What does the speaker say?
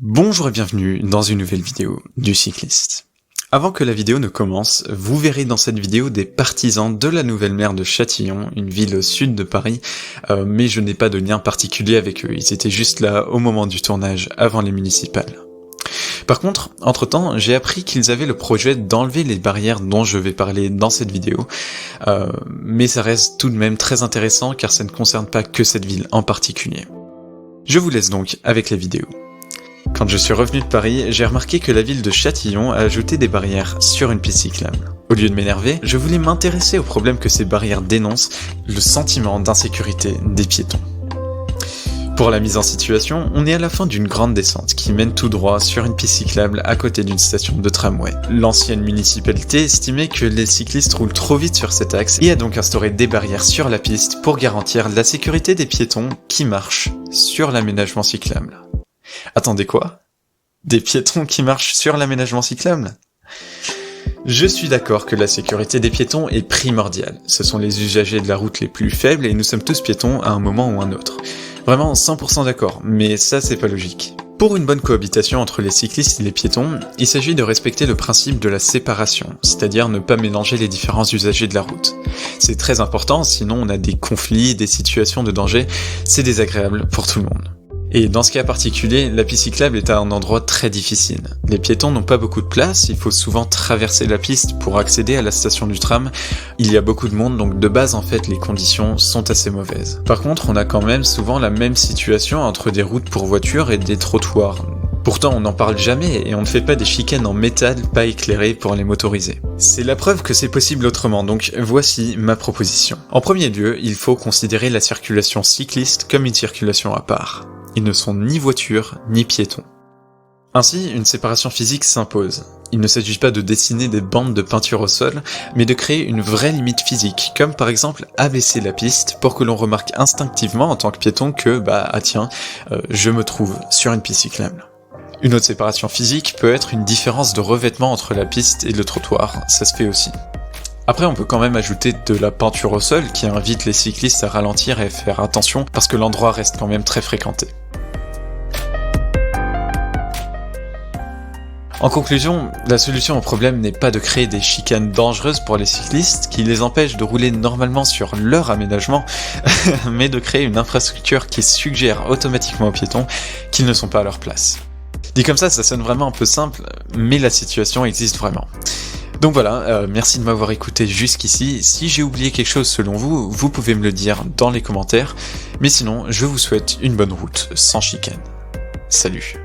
Bonjour et bienvenue dans une nouvelle vidéo du cycliste. Avant que la vidéo ne commence, vous verrez dans cette vidéo des partisans de la nouvelle maire de Châtillon, une ville au sud de Paris, mais je n'ai pas de lien particulier avec eux, ils étaient juste là au moment du tournage, avant les municipales. Par contre, entre-temps, j'ai appris qu'ils avaient le projet d'enlever les barrières dont je vais parler dans cette vidéo, mais ça reste tout de même très intéressant car ça ne concerne pas que cette ville en particulier. Je vous laisse donc avec la vidéo. Quand je suis revenu de Paris, j'ai remarqué que la ville de Châtillon a ajouté des barrières sur une piste cyclable. Au lieu de m'énerver, je voulais m'intéresser au problème que ces barrières dénoncent, le sentiment d'insécurité des piétons. Pour la mise en situation, on est à la fin d'une grande descente qui mène tout droit sur une piste cyclable à côté d'une station de tramway. L'ancienne municipalité estimait que les cyclistes roulent trop vite sur cet axe et a donc instauré des barrières sur la piste pour garantir la sécurité des piétons qui marchent sur l'aménagement cyclable. Attendez quoi ? Des piétons qui marchent sur l'aménagement cyclable ? Je suis d'accord que la sécurité des piétons est primordiale. Ce sont les usagers de la route les plus faibles et nous sommes tous piétons à un moment ou un autre. Vraiment 100% d'accord, mais ça c'est pas logique. Pour une bonne cohabitation entre les cyclistes et les piétons, il s'agit de respecter le principe de la séparation, c'est-à-dire ne pas mélanger les différents usagers de la route. C'est très important, sinon on a des conflits, des situations de danger, c'est désagréable pour tout le monde. Et dans ce cas particulier, la piste cyclable est à un endroit très difficile. Les piétons n'ont pas beaucoup de place, il faut souvent traverser la piste pour accéder à la station du tram. Il y a beaucoup de monde, donc de base en fait les conditions sont assez mauvaises. Par contre, on a quand même souvent la même situation entre des routes pour voitures et des trottoirs. Pourtant, on n'en parle jamais et on ne fait pas des chicanes en métal pas éclairées pour les motorisés. C'est la preuve que c'est possible autrement, donc voici ma proposition. En premier lieu, il faut considérer la circulation cycliste comme une circulation à part. Ils ne sont ni voitures, ni piétons. Ainsi, une séparation physique s'impose. Il ne s'agit pas de dessiner des bandes de peinture au sol, mais de créer une vraie limite physique, comme par exemple abaisser la piste pour que l'on remarque instinctivement en tant que piéton que, je me trouve sur une piste cyclable. Une autre séparation physique peut être une différence de revêtement entre la piste et le trottoir, ça se fait aussi. Après, on peut quand même ajouter de la peinture au sol qui invite les cyclistes à ralentir et faire attention parce que l'endroit reste quand même très fréquenté. En conclusion, la solution au problème n'est pas de créer des chicanes dangereuses pour les cyclistes qui les empêchent de rouler normalement sur leur aménagement, mais de créer une infrastructure qui suggère automatiquement aux piétons qu'ils ne sont pas à leur place. Dit comme ça sonne vraiment un peu simple, mais la situation existe vraiment. Donc voilà, merci de m'avoir écouté jusqu'ici. Si j'ai oublié quelque chose selon vous, vous pouvez me le dire dans les commentaires. Mais sinon, je vous souhaite une bonne route sans chicane. Salut.